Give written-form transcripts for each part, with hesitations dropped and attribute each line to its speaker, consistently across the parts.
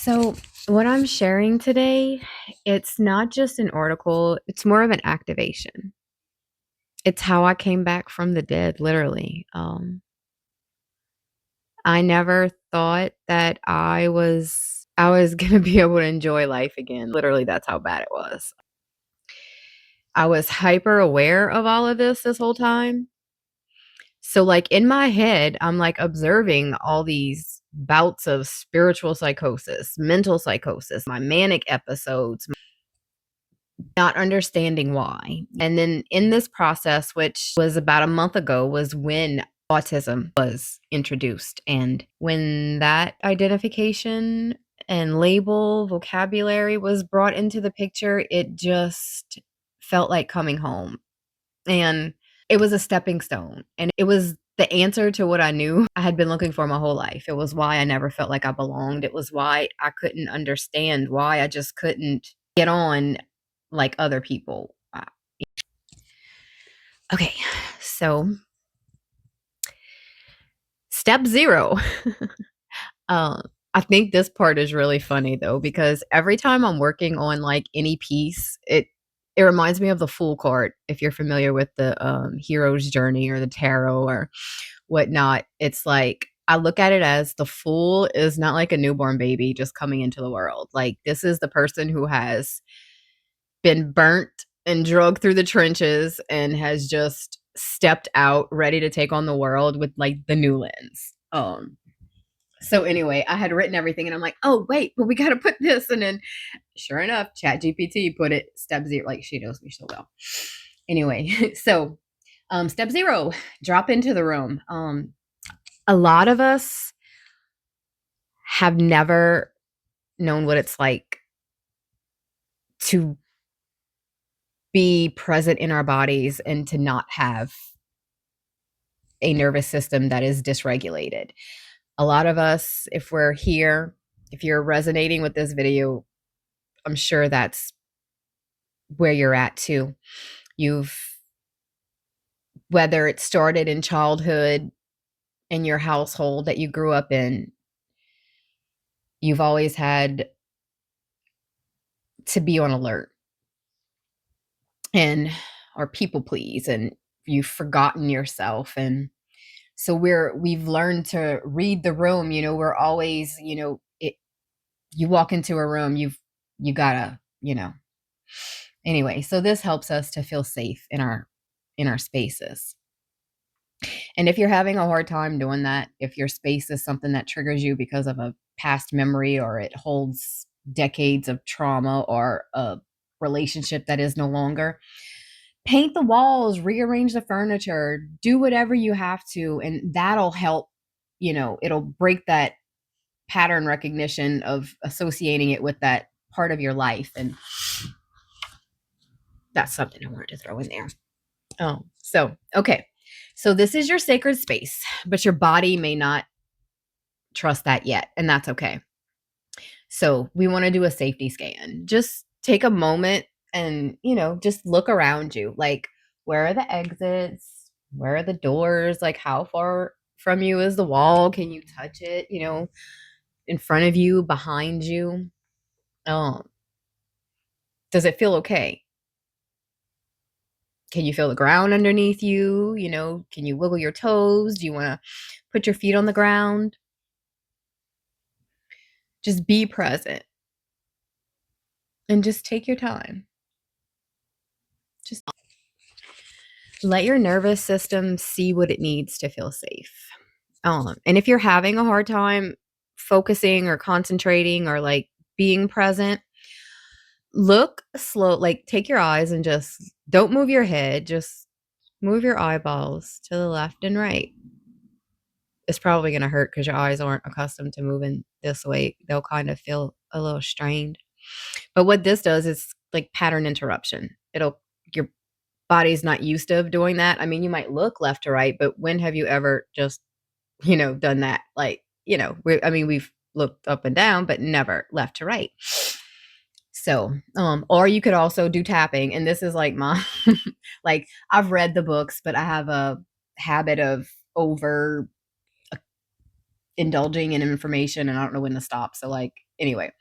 Speaker 1: So, what I'm sharing today, it's not just an article, it's more of an activation. It's how I came back from the dead, literally. I never thought that I was going to be able to enjoy life again. Literally, that's how bad it was. I was hyper aware of all of this whole time. So, like, in my head, I'm like observing all these bouts of spiritual psychosis, mental psychosis, my manic episodes, not understanding why. And then in this process, which was about a month ago, was when autism was introduced. And when that identification and label vocabulary was brought into the picture, it just felt like coming home. And it was a stepping stone. And it was the answer to what I knew I had been looking for my whole life. It was why I never felt like I belonged. It was why I couldn't understand, why I just couldn't get on like other people. Okay, so step 0. I think this part is really funny though, because every time I'm working on like any piece, it reminds me of the Fool card. If you're familiar with the hero's journey or the tarot or whatnot, it's like I look at it as the Fool is not like a newborn baby just coming into the world. Like, this is the person who has been burnt and drugged through the trenches and has just stepped out ready to take on the world with like the new lens. So anyway, I had written everything and I'm like, oh wait, but we got to put this. And then sure enough, ChatGPT put it step 0. Like, she knows me so well. Anyway, so step 0, drop into the room. A lot of us have never known what it's like to be present in our bodies and to not have a nervous system that is dysregulated. A lot of us, if we're here, if you're resonating with this video, I'm sure that's where you're at too. Whether it started in childhood, in your household that you grew up in, you've always had to be on alert or people please, and you've forgotten yourself. And so we've learned to read the room. We're always, you walk into a room, you gotta, anyway, so this helps us to feel safe in our spaces. And if you're having a hard time doing that, if your space is something that triggers you because of a past memory, or it holds decades of trauma, or a relationship that is no longer, paint the walls, rearrange the furniture, do whatever you have to, and that'll help. It'll break that pattern recognition of associating it with that part of your life. And that's something I wanted to throw in there. Okay. So this is your sacred space, but your body may not trust that yet, and that's okay. So we want to do a safety scan. Just take a moment and, just look around you. Like, where are the exits? Where are the doors? Like, how far from you is the wall? Can you touch it? In front of you, behind you? Does it feel okay? Can you feel the ground underneath you? Can you wiggle your toes? Do you want to put your feet on the ground? Just be present and just take your time. Just let your nervous system see what it needs to feel safe. And if you're having a hard time focusing or concentrating or like being present, look slow, like take your eyes and just don't move your head, just move your eyeballs to the left and right. It's probably going to hurt because your eyes aren't accustomed to moving this way. They'll kind of feel a little strained. But what this does is like pattern interruption. Your body's not used to doing that. I mean, you might look left to right, but when have you ever just, done that? Like, we've looked up and down, but never left to right. So, or you could also do tapping. And this is like like, I've read the books, but I have a habit of over indulging in information and I don't know when to stop. So like, Anyway,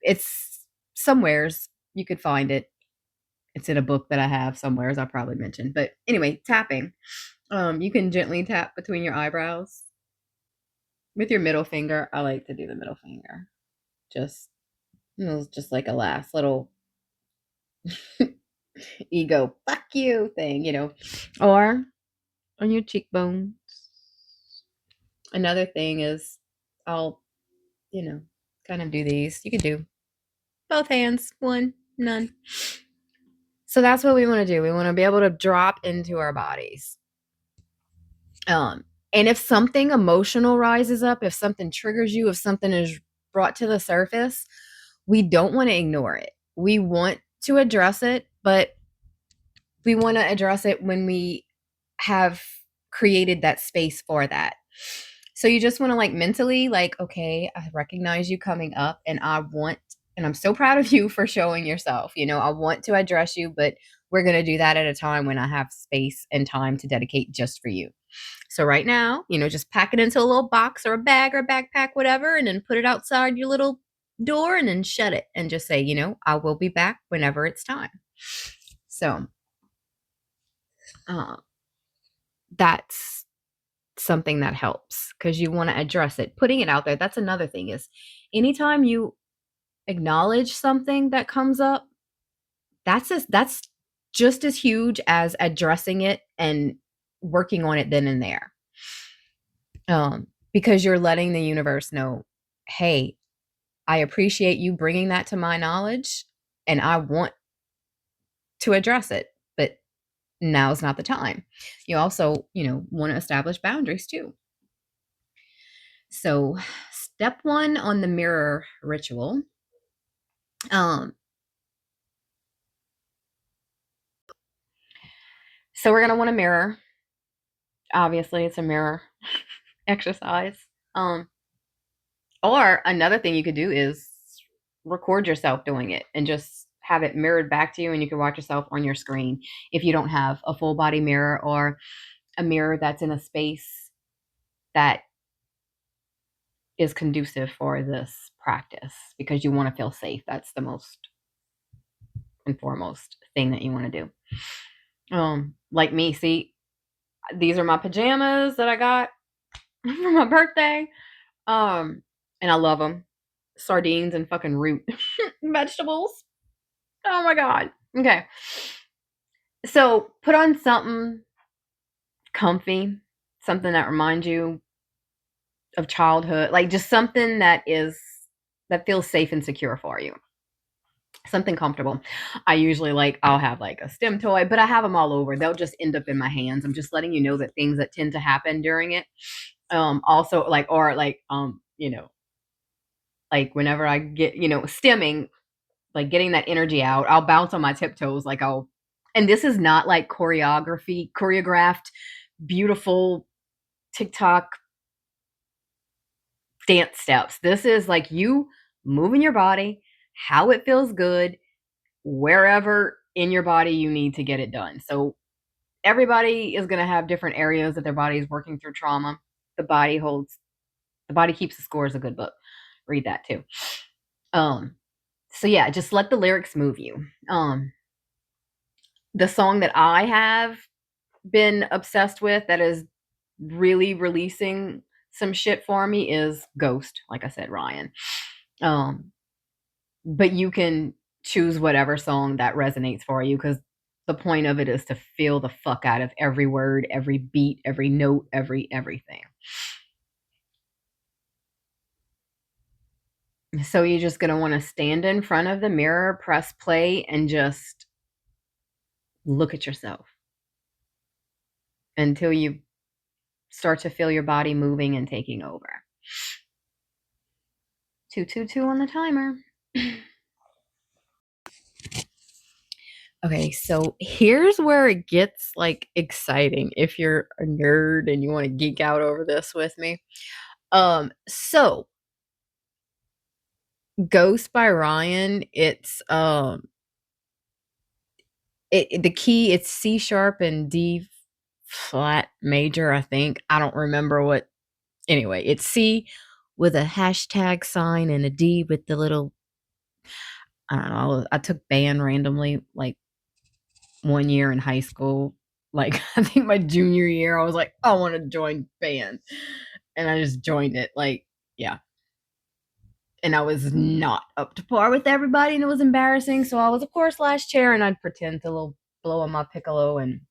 Speaker 1: it's somewheres you could find it. It's in a book that I have somewheres I probably mentioned. But anyway, tapping. You can gently tap between your eyebrows with your middle finger. I like to do the middle finger. Just, just like a last little ego fuck you thing, or on your cheekbones. Another thing is I'll, kind of do these. You can do both hands, one, none. So that's what we want to do. We want to be able to drop into our bodies. And if something emotional rises up, if something triggers you, if something is brought to the surface, we don't want to ignore it. We want to address it, but we want to address it when we have created that space for that. So you just want to mentally, okay, I recognize you coming up and I'm so proud of you for showing yourself. I want to address you, but we're going to do that at a time when I have space and time to dedicate just for you. So right now, just pack it into a little box or a bag or a backpack, whatever, and then put it outside your little door and then shut it and just say, I will be back whenever it's time. So that's something that helps because you want to address it. Putting it out there, that's another thing is anytime you acknowledge something that comes up, that's just as huge as addressing it and working on it then and there. Because you're letting the universe know, hey, I appreciate you bringing that to my knowledge and I want to address it, but now's not the time. You also, want to establish boundaries too. So step 1 on the mirror ritual. So we're going to want a mirror. Obviously, it's a mirror exercise. Or another thing you could do is record yourself doing it and just have it mirrored back to you, and you can watch yourself on your screen if you don't have a full body mirror or a mirror that's in a space that is conducive for this practice, because you want to feel safe. That's the most and foremost thing that you want to do. Like me, see, these are my pajamas that I got for my birthday. And I love them. Sardines and fucking root vegetables. Oh my God. Okay. So put on something comfy, something that reminds you of childhood, like just something that feels safe and secure for you. Something comfortable. I usually I'll have a stem toy, but I have them all over. They'll just end up in my hands. I'm just letting you know that things that tend to happen during it. Also whenever I get, stimming, getting that energy out, I'll bounce on my tiptoes. And this is not choreographed, beautiful TikTok dance steps. This is you moving your body, how it feels good, wherever in your body you need to get it done. So everybody is going to have different areas that their body is working through trauma. The Body Keeps the Score is a good book. Read that too. So yeah, just let the lyrics move you. The song that I have been obsessed with that is really releasing some shit for me is Ghost, like I said, Ryan. But you can choose whatever song that resonates for you, because the point of it is to feel the fuck out of every word, every beat, every note, everything. So you're just going to want to stand in front of the mirror, press play, and just look at yourself until you start to feel your body moving and taking over. 222 on the timer. Okay, so here's where it gets exciting if you're a nerd and you want to geek out over this with me. So Ghost by Ryan, it's the key, it's C sharp and D flat major, I think. I don't remember what. Anyway, it's C with a hashtag sign and a D with the little, I don't know, I took band randomly like one year in high school. Like, I think my junior year, I was like, I want to join band. And I just joined it. Like, yeah. And I was not up to par with everybody, and it was embarrassing. So I was, of course, last chair, and I'd pretend to little blow on my piccolo. And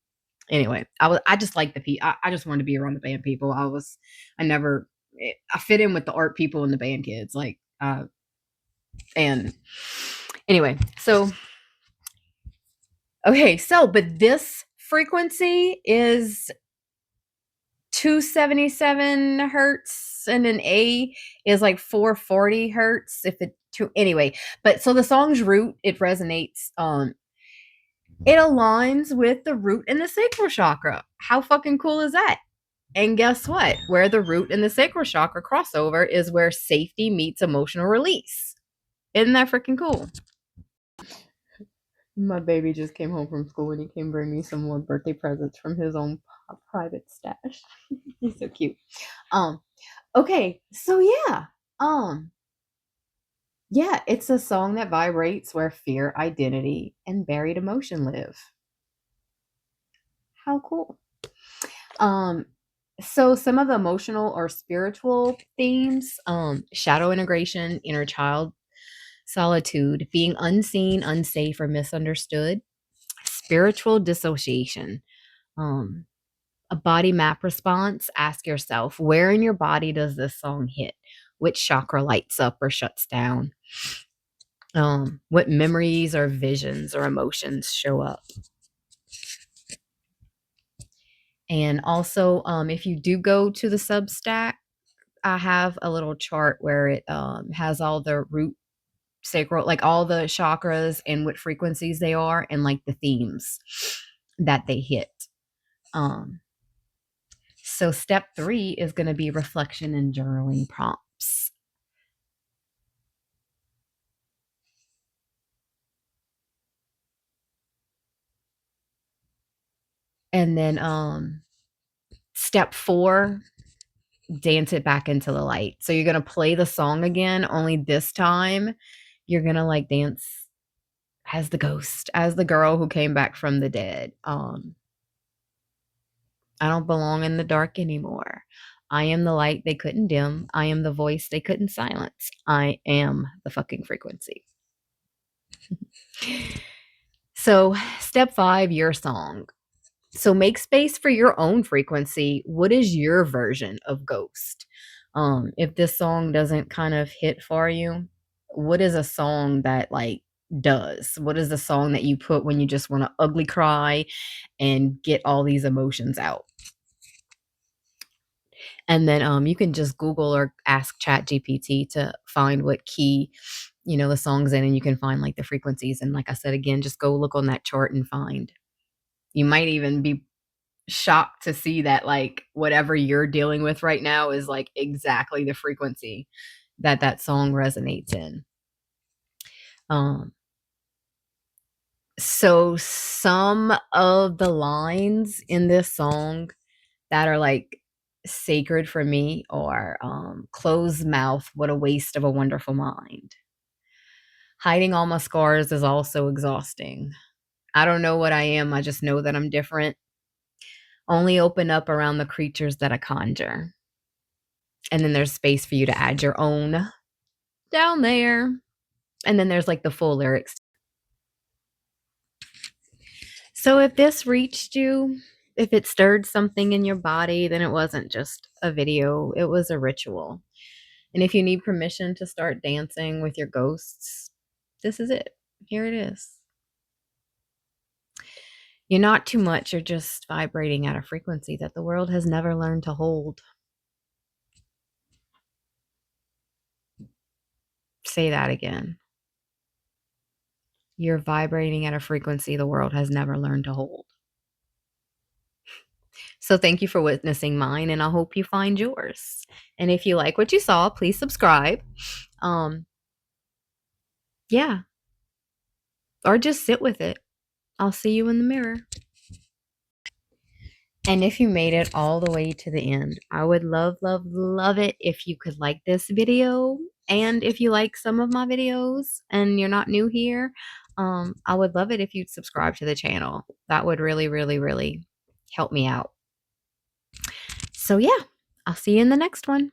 Speaker 1: anyway, I just like the people. I just wanted to be around the band people. I never, I fit in with the art people and the band kids. Like, and anyway, so okay, so but this frequency is 277 hertz, and an A is like 440 hertz. If it to anyway, but so the song's root, it resonates. It aligns with the root and the sacral chakra. How fucking cool is that? And guess what? Where the root and the sacral chakra crossover is where safety meets emotional release. Isn't that freaking cool? My baby just came home from school and he came bring me some more birthday presents from his own private stash. He's so cute. Okay, so yeah. Yeah, it's a song that vibrates where fear, identity, and buried emotion live. How cool. So some of the emotional or spiritual themes, shadow integration, inner child solitude, being unseen, unsafe, or misunderstood, spiritual dissociation, a body map response. Ask yourself, where in your body does this song hit? Which chakra lights up or shuts down? What memories or visions or emotions show up? And also, if you do go to the Substack, I have a little chart where it has all the root sacral, like all the chakras and what frequencies they are, and like the themes that they hit. So step 3 is going to be reflection and journaling prompts. And then step 4, dance it back into the light. So you're going to play the song again, only this time you're going to like dance as the ghost, as the girl who came back from the dead. I don't belong in the dark anymore. I am the light they couldn't dim. I am the voice they couldn't silence. I am the fucking frequency. So, step 5, your song. So, make space for your own frequency. What is your version of ghost? If this song doesn't kind of hit for you, what is a song that like does? What is the song that you put when you just want to ugly cry and get all these emotions out? And then you can just Google or ask Chat GPT to find what key, the song's in, and you can find like the frequencies. And like I said, again, just go look on that chart and find. You might even be shocked to see that like whatever you're dealing with right now is like exactly the frequency that that song resonates in. So some of the lines in this song that are like sacred for me are closed mouth, what a waste of a wonderful mind. Hiding all my scars is also exhausting. I don't know what I am, I just know that I'm different. Only open up around the creatures that I conjure. And then there's space for you to add your own down there. And then there's like the full lyrics. So if this reached you, if it stirred something in your body, then it wasn't just a video, it was a ritual. And if you need permission to start dancing with your ghosts, this is it. Here it is. You're not too much, you're just vibrating at a frequency that the world has never learned to hold. Say that again. You're vibrating at a frequency the world has never learned to hold. So thank you for witnessing mine, and I hope you find yours. And if you like what you saw, please subscribe. Yeah. Or just sit with it. I'll see you in the mirror. And if you made it all the way to the end, I would love, love, love it if you could like this video. And if you like some of my videos and you're not new here, I would love it if you'd subscribe to the channel. That would really, really, really help me out. So yeah, I'll see you in the next one.